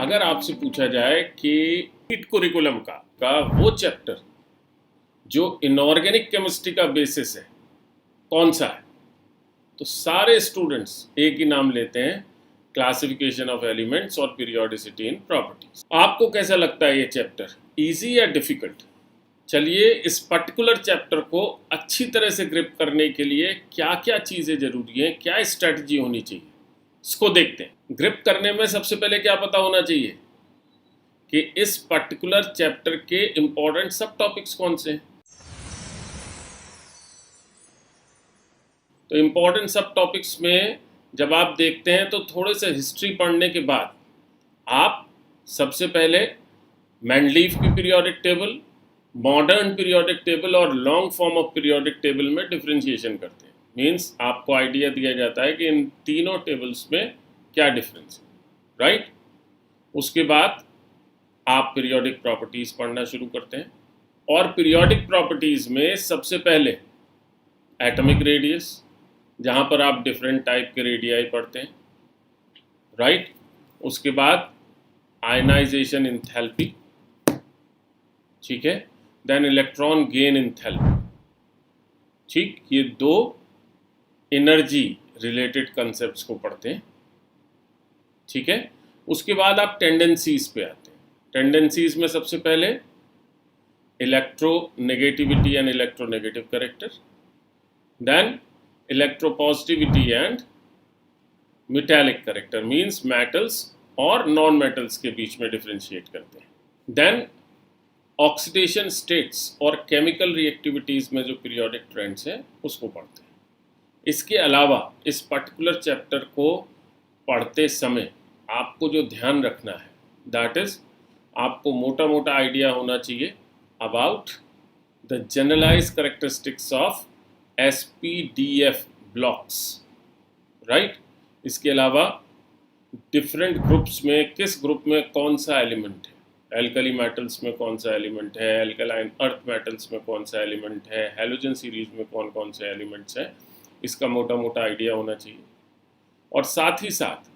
अगर आपसे पूछा जाए कि नीट कुरिकुलम का वो चैप्टर जो इनऑर्गेनिक केमिस्ट्री का बेसिस है कौन सा है, तो सारे स्टूडेंट्स एक ही नाम लेते हैं, क्लासिफिकेशन ऑफ एलिमेंट्स और पीरियोडिसिटी इन प्रॉपर्टीज। आपको कैसा लगता है ये चैप्टर, इजी या डिफिकल्ट? चलिए इस पर्टिकुलर चैप्टर को अच्छी तरह से ग्रिप करने के लिए क्या क्या चीज़ें जरूरी हैं, क्या स्ट्रैटेजी होनी चाहिए, इसको देखते हैं। ग्रिप करने में सबसे पहले क्या पता होना चाहिए कि इस पर्टिकुलर चैप्टर के इंपॉर्टेंट सब टॉपिक्स कौन से हैं। तो इंपॉर्टेंट सब टॉपिक्स में जब आप देखते हैं तो थोड़े से हिस्ट्री पढ़ने के बाद आप सबसे पहले मेंडलीफ की periodic table, modern periodic table और long form of periodic table में डिफरेंशिएशन करते हैं। मीन्स आपको आइडिया दिया जाता है कि इन तीनों टेबल्स में क्या डिफरेंस है, राइट। उसके बाद आप पीरियोडिक प्रॉपर्टीज़ पढ़ना शुरू करते हैं और पीरियोडिक प्रॉपर्टीज़ में सबसे पहले एटॉमिक रेडियस, जहाँ पर आप डिफरेंट टाइप के रेडियाई पढ़ते हैं, राइट। उसके बाद आयनाइजेशन एंथैल्पी, ठीक है, देन इलेक्ट्रॉन गेन एंथैल्पी, ठीक, ये दो एनर्जी रिलेटेड कंसेप्ट्स को पढ़ते हैं, ठीक है। उसके बाद आप टेंडेंसीज पे आते हैं। टेंडेंसीज में सबसे पहले electronegativity and electronegative character, then electropositivity and metallic character, means metals और नॉन मेटल्स के बीच में डिफरेंशिएट करते हैं। देन ऑक्सीडेशन स्टेट्स और केमिकल रिएक्टिविटीज़ में जो पीरियोडिक ट्रेंड्स हैं उसको पढ़ते हैं। इसके अलावा इस पर्टिकुलर चैप्टर को पढ़ते समय आपको जो ध्यान रखना है दैट इज़ आपको मोटा मोटा आइडिया होना चाहिए about the generalize characteristics of SPDF blocks, right. इसके अलावा डिफरेंट ग्रुप्स में किस ग्रुप में कौन सा एलिमेंट है, एल्कली मेटल्स में कौन सा एलिमेंट है, एल्कलाइन अर्थ मेटल्स में कौन सा एलिमेंट है, हैलोजन सीरीज में कौन कौन से एलिमेंट्स हैं, इसका मोटा मोटा आइडिया होना चाहिए। और साथ ही साथ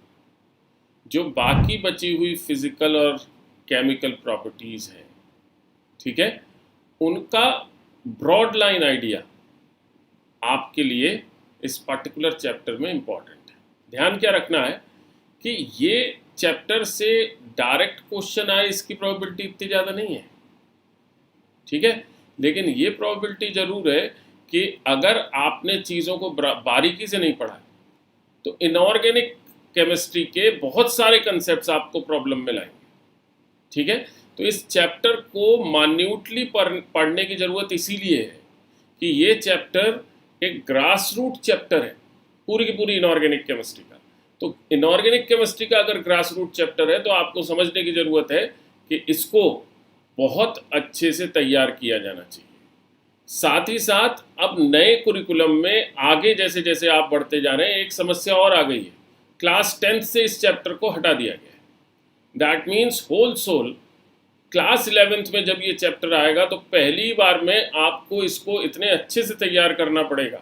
जो बाकी बची हुई फिजिकल और केमिकल प्रॉपर्टीज़ हैं, ठीक है, उनका ब्रॉड लाइन आइडिया आपके लिए इस पर्टिकुलर चैप्टर में इम्पॉर्टेंट है। ध्यान क्या रखना है कि ये चैप्टर से डायरेक्ट क्वेश्चन आए इसकी प्रोबेबिलिटी इतनी ज़्यादा नहीं है, ठीक है, लेकिन ये प्रोबेबिलिटी ज़रूर है कि अगर आपने चीज़ों को बारीकी से नहीं पढ़ा तो इनऑर्गेनिक केमिस्ट्री के बहुत सारे कंसेप्ट्स आपको प्रॉब्लम में लाएंगे, ठीक है। तो इस चैप्टर को मान्यूटली पढ़ने की ज़रूरत इसीलिए है कि ये चैप्टर एक ग्रास रूट चैप्टर है पूरी की पूरी इनऑर्गेनिक केमिस्ट्री का। तो इनऑर्गेनिक केमिस्ट्री का अगर ग्रास रूट चैप्टर है तो आपको समझने की ज़रूरत है कि इसको बहुत अच्छे से तैयार किया जाना चाहिए। साथ ही साथ अब नए कुरिकुलम में आगे जैसे जैसे आप बढ़ते जा रहे हैं एक समस्या और आ गई है, क्लास 10th से इस चैप्टर को हटा दिया गया है। That means whole sole class 11th में जब ये चैप्टर आएगा तो पहली बार में आपको इसको इतने अच्छे से तैयार करना पड़ेगा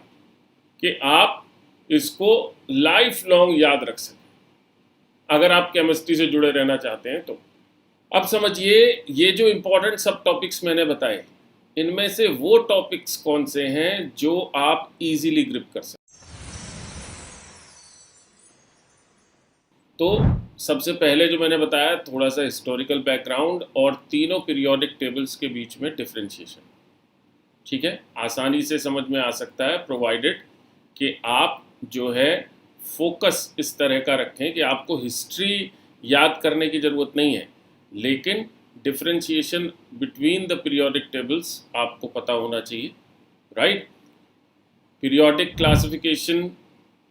कि आप इसको लाइफ लॉन्ग याद रख सकें अगर आप केमिस्ट्री से जुड़े रहना चाहते हैं तो। अब समझिए ये जो इम्पोर्टेंट सब टॉपिक्स मैंने बताए इनमें से वो टॉपिक्स कौन से हैं जो आप इजीली ग्रिप कर सकते। तो सबसे पहले जो मैंने बताया थोड़ा सा हिस्टोरिकल बैकग्राउंड और तीनों पीरियोडिक टेबल्स के बीच में डिफरेंशिएशन, ठीक है, आसानी से समझ में आ सकता है प्रोवाइडेड कि आप जो है फोकस इस तरह का रखें कि आपको हिस्ट्री याद करने की ज़रूरत नहीं है, लेकिन differentiation between the periodic tables आपको पता होना चाहिए, राइट। पीरियोडिक क्लासिफिकेशन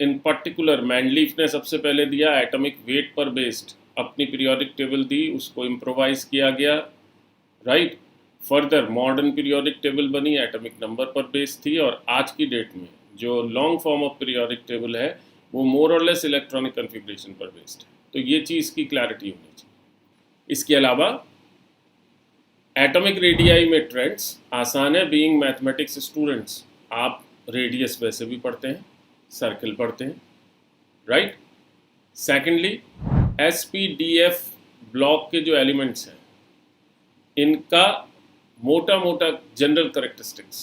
इन पर्टिकुलर मेंडलीफ ने सबसे पहले दिया, एटॉमिक वेट पर बेस्ड अपनी पीरियोडिक टेबल दी, उसको इम्प्रोवाइज किया गया, right. Further modern periodic table बनी, एटॉमिक नंबर पर बेस्ड थी, और आज की डेट में जो long form of periodic table है वो मोर और लेस इलेक्ट्रॉनिक कन्फिग्रेशन पर बेस्ड है। तो ये चीज़ की क्लैरिटी होनी चाहिए। इसके अलावा एटॉमिक रेडियाई में ट्रेंड्स आसान है, बीइंग मैथमेटिक्स स्टूडेंट्स आप रेडियस वैसे भी पढ़ते हैं, सर्कल पढ़ते हैं, राइट। सेकेंडली SPDF ब्लॉक के जो एलिमेंट्स हैं इनका मोटा मोटा जनरल करेक्टरिस्टिक्स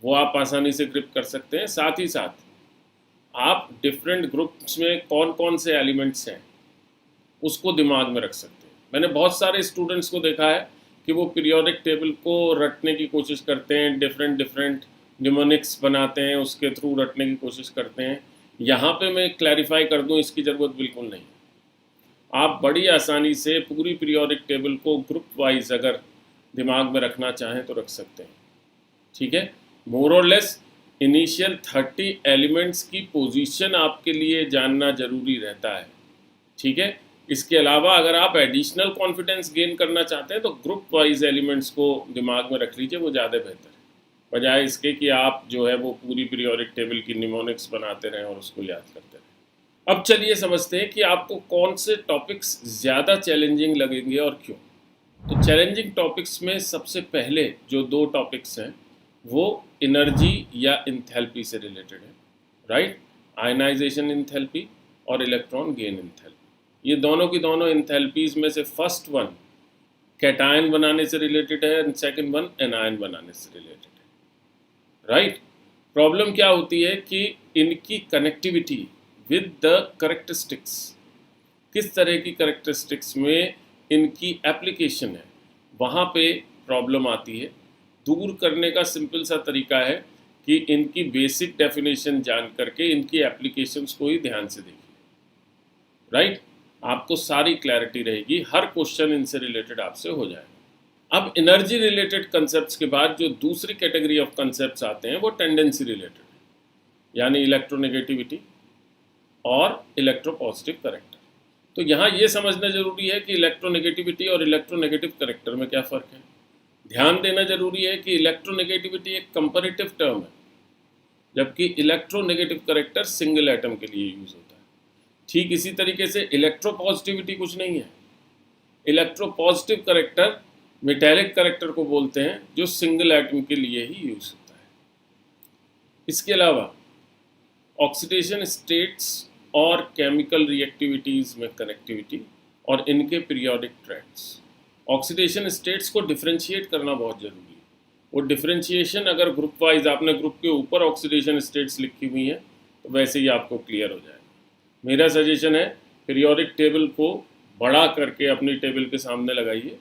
वो आप आसानी से ग्रिप कर सकते हैं। साथ ही साथ आप डिफरेंट ग्रुप्स में कौन कौन से एलिमेंट्स हैं उसको दिमाग में रख सकते हैं। मैंने बहुत सारे स्टूडेंट्स को देखा है कि वो पीरियोडिक टेबल को रटने की कोशिश करते हैं, डिफरेंट डिफरेंट न्यूमोनिक्स बनाते हैं, उसके थ्रू रटने की कोशिश करते हैं। यहाँ पे मैं क्लैरिफाई कर दूँ, इसकी ज़रूरत बिल्कुल नहीं। आप बड़ी आसानी से पूरी पीरियोडिक टेबल को ग्रुप वाइज अगर दिमाग में रखना चाहें तो रख सकते हैं। ठीक है, मोर और लेस इनिशियल 30 एलिमेंट्स की पोजीशन आपके लिए जानना ज़रूरी रहता है। ठीक है, इसके अलावा अगर आप एडिशनल कॉन्फिडेंस गेन करना चाहते हैं तो ग्रुप वाइज एलिमेंट्स को दिमाग में रख लीजिए, वो ज़्यादा बेहतर है, बजाय इसके कि आप जो है वो पूरी पीरियोडिक टेबल की निमोनिक्स बनाते रहें और उसको याद करते रहें। अब चलिए समझते हैं कि आपको कौन से टॉपिक्स ज़्यादा चैलेंजिंग लगेंगे और क्यों। तो चैलेंजिंग टॉपिक्स में सबसे पहले जो 2 टॉपिक्स हैं वो एनर्जी या इंथैल्पी से रिलेटेड है, राइट। आयनाइजेशन इंथैल्पी और इलेक्ट्रॉन गेन इंथैल्पी, ये दोनों की दोनों इंथैल्पीज में से फर्स्ट वन कैटायन बनाने से रिलेटेड है एंड सेकंड वन एनायन बनाने से रिलेटेड है, राइट। प्रॉब्लम क्या होती है कि इनकी कनेक्टिविटी विद द करेक्टरिस्टिक्स, किस तरह की करेक्टरिस्टिक्स में इनकी एप्लीकेशन है, वहाँ पे प्रॉब्लम आती है। दूर करने का सिंपल सा तरीका है कि इनकी बेसिक डेफिनेशन जान करके इनकी एप्लीकेशंस को ही ध्यान से देखिए, राइट। आपको सारी क्लैरिटी रहेगी, हर क्वेश्चन इनसे रिलेटेड आपसे हो जाएगा। अब एनर्जी रिलेटेड कंसेप्ट्स के बाद जो दूसरी कैटेगरी ऑफ कंसेप्ट्स आते हैं वो टेंडेंसी रिलेटेड है, यानी इलेक्ट्रोनेगेटिविटी और इलेक्ट्रोपॉजिटिव करेक्टर। तो यहाँ ये समझना जरूरी है कि इलेक्ट्रोनेगेटिविटी और इलेक्ट्रोनेगेटिव करेक्टर में क्या फ़र्क है। ध्यान देना जरूरी है कि इलेक्ट्रोनेगेटिविटी एक कंपैरेटिव टर्म है, जबकि इलेक्ट्रोनेगेटिव करेक्टर सिंगल एटम के लिए यूज होता है। ठीक इसी तरीके से इलेक्ट्रोपॉजिटिविटी कुछ नहीं है। इलेक्ट्रोपॉजिटिव करेक्टर मेटेलिक करेक्टर को बोलते हैं, जो सिंगल एटम के लिए ही यूज होता है। इसके अलावा ऑक्सीडेशन स्टेट्स और केमिकल रिएक्टिविटीज़ में कनेक्टिविटी और इनके पीरियोडिक ट्रेंड्स। ऑक्सीडेशन स्टेट्स को डिफरेंशिएट करना बहुत ज़रूरी है। वो डिफरेंशिएशन अगर ग्रुप वाइज आपने ग्रुप के ऊपर ऑक्सीडेशन स्टेट्स लिखी हुई हैं तो वैसे ही आपको क्लियर हो जाएगा। मेरा सजेशन है पीरियोडिक टेबल को बड़ा करके अपनी टेबल के सामने लगाइए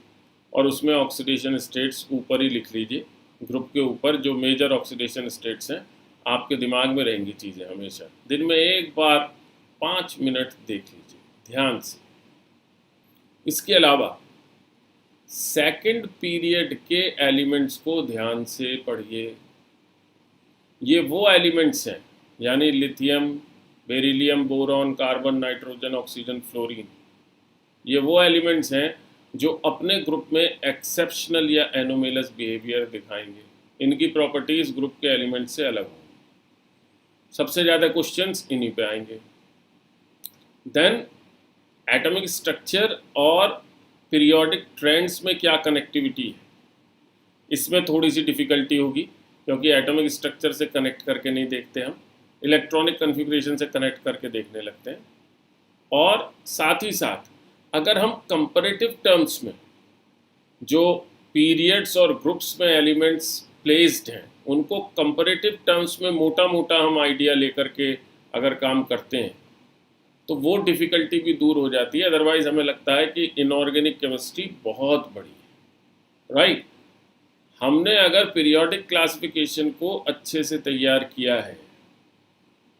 और उसमें ऑक्सीडेशन स्टेट्स ऊपर ही लिख लीजिए। ग्रुप के ऊपर जो मेजर ऑक्सीडेशन स्टेट्स हैं आपके दिमाग में रहेंगी चीज़ें हमेशा। दिन में एक बार 5 मिनट देख लीजिए ध्यान से। इसके अलावा सेकंड पीरियड के एलिमेंट्स को ध्यान से पढ़िए। ये वो एलिमेंट्स हैं, यानी lithium, beryllium, boron, carbon, nitrogen, oxygen, fluorine, ये वो एलिमेंट्स हैं जो अपने ग्रुप में एक्सेप्शनल या एनोमेलस बिहेवियर दिखाएंगे। इनकी प्रॉपर्टीज़ ग्रुप के एलिमेंट्स से अलग होंगी। सबसे ज़्यादा क्वेश्चंस इन्हीं पे आएंगे। देन एटॉमिक स्ट्रक्चर और पीरियोडिक ट्रेंड्स में क्या कनेक्टिविटी है, इसमें थोड़ी सी डिफ़िकल्टी होगी क्योंकि एटॉमिक स्ट्रक्चर से कनेक्ट करके नहीं देखते हम, इलेक्ट्रॉनिक कन्फिग्रेशन से कनेक्ट करके देखने लगते हैं। और साथ ही साथ अगर हम कंपैरेटिव टर्म्स में जो पीरियड्स और ग्रुप्स में एलिमेंट्स प्लेस्ड हैं उनको कंपैरेटिव टर्म्स में मोटा मोटा हम आइडिया लेकर के अगर काम करते हैं तो वो डिफ़िकल्टी भी दूर हो जाती है। अदरवाइज हमें लगता है कि इनऑर्गेनिक केमिस्ट्री बहुत बड़ी है, राइट। हमने अगर पीरियोडिक क्लासिफिकेशन को अच्छे से तैयार किया है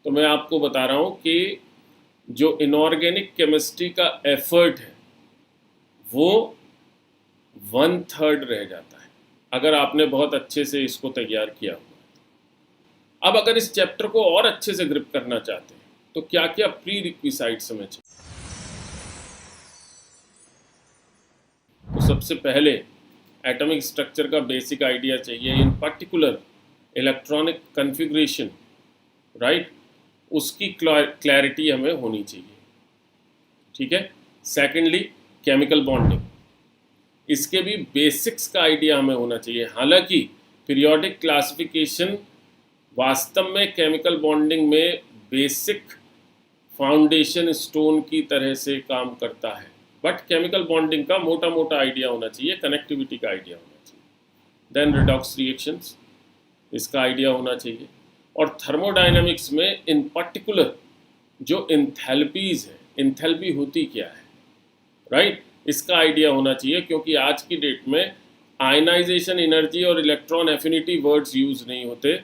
तो मैं आपको बता रहा हूँ कि जो इनऑर्गेनिक केमिस्ट्री का एफर्ट है वो 1/3 रह जाता है अगर आपने बहुत अच्छे से इसको तैयार किया हुआ। अब अगर इस चैप्टर को और अच्छे से ग्रिप करना चाहते हैं तो क्या क्या प्री रिक्विसाइट्स हमें चाहिए। तो सबसे पहले एटॉमिक स्ट्रक्चर का बेसिक आइडिया चाहिए, इन पर्टिकुलर इलेक्ट्रॉनिक कन्फिग्रेशन, राइट, उसकी क्लैरिटी हमें होनी चाहिए। ठीक है। सेकेंडली केमिकल बॉन्डिंग, इसके भी बेसिक्स का आइडिया हमें होना चाहिए। हालांकि पीरियोडिक क्लासिफिकेशन वास्तव में केमिकल बॉन्डिंग में बेसिक फाउंडेशन स्टोन की तरह से काम करता है, बट केमिकल बॉन्डिंग का मोटा मोटा आइडिया होना चाहिए, कनेक्टिविटी का आइडिया होना चाहिए। देन रिडॉक्स रिएक्शंस, इसका आइडिया होना चाहिए। और थर्मोडाइनमिक्स में इन पर्टिकुलर जो इंथैल्पीज है, इंथैल्पी होती क्या है, राइट, इसका आइडिया होना चाहिए, क्योंकि आज की डेट में आयनाइजेशन एनर्जी और इलेक्ट्रॉन एफिनिटी वर्ड्स यूज नहीं होते,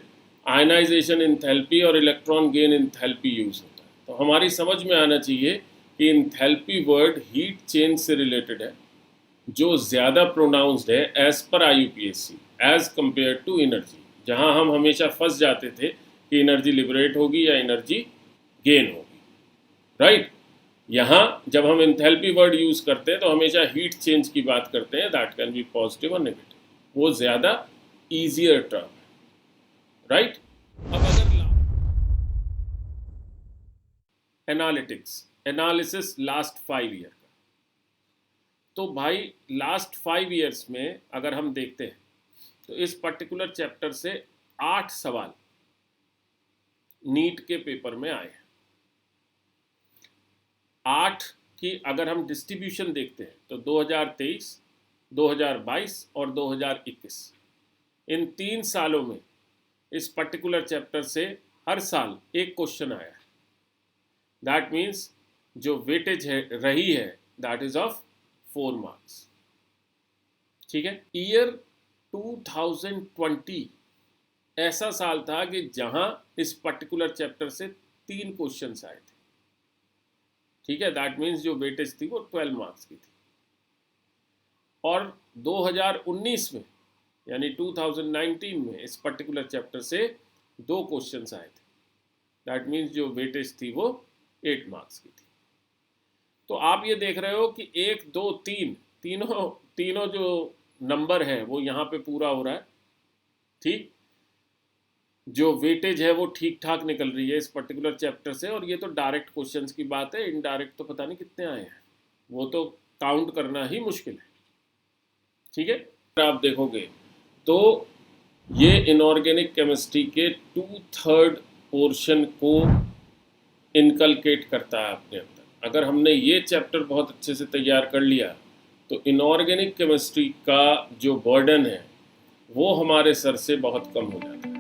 आयनाइजेशन इंथैल्पी और इलेक्ट्रॉन गेन इंथैल्पी यूज होता है। तो हमारी समझ में आना चाहिए कि इंथैल्पी वर्ड हीट चेंज से रिलेटेड है, जो ज़्यादा प्रोनाउंस्ड है as per IUPAC as compare to energy, जहां हम हमेशा फंस जाते थे कि एनर्जी लिबरेट होगी या एनर्जी गेन होगी, राइट। यहाँ जब हम इंथैल्पी वर्ड यूज करते हैं तो हमेशा हीट चेंज की बात करते हैं, दैट कैन बी पॉजिटिव और नेगेटिव, वो ज़्यादा ईजियर टर्म है, राइट। अब अगर एनालिटिक्स, एनालिसिस लास्ट 5 ईयर का, तो भाई लास्ट 5 ईयर्स में अगर हम देखते हैं तो इस पर्टिकुलर चैप्टर से 8 सवाल नीट के पेपर में आए हैं। 8 की अगर हम डिस्ट्रीब्यूशन देखते हैं तो 2023, 2022 और 2021, इन 3 सालों में इस पर्टिकुलर चैप्टर से हर साल एक क्वेश्चन आया है। दैट मीन्स जो वेटेज है रही है दैट इज ऑफ 4 मार्क्स, ठीक है। ईयर 2020 ऐसा साल था कि जहां इस पर्टिकुलर चैप्टर से 3 क्वेश्चंस आए थे, ठीक है। दैट मीन्स जो वेटेज थी वो 12 मार्क्स की थी। और 2019 में यानी 2019 में इस पर्टिकुलर चैप्टर से 2 क्वेश्चंस आए थे, दैट मीन्स जो वेटेज थी वो 8 मार्क्स की थी। तो आप ये देख रहे हो कि 1, 2, 3 तीनों जो नंबर है वो यहाँ पे पूरा हो रहा है, ठीक। जो वेटेज है वो ठीक ठाक निकल रही है इस पर्टिकुलर चैप्टर से, और ये तो डायरेक्ट क्वेश्चंस की बात है, इनडायरेक्ट तो पता नहीं कितने आए हैं, वो तो काउंट करना ही मुश्किल है, ठीक है। आप देखोगे तो ये इनऑर्गेनिक केमिस्ट्री के 2/3 पोर्शन को इनकलकेट करता है अपने अंदर। अगर हमने ये चैप्टर बहुत अच्छे से तैयार कर लिया तो इनऑर्गेनिक केमिस्ट्री का जो बर्डन है वो हमारे सर से बहुत कम हो जाता है।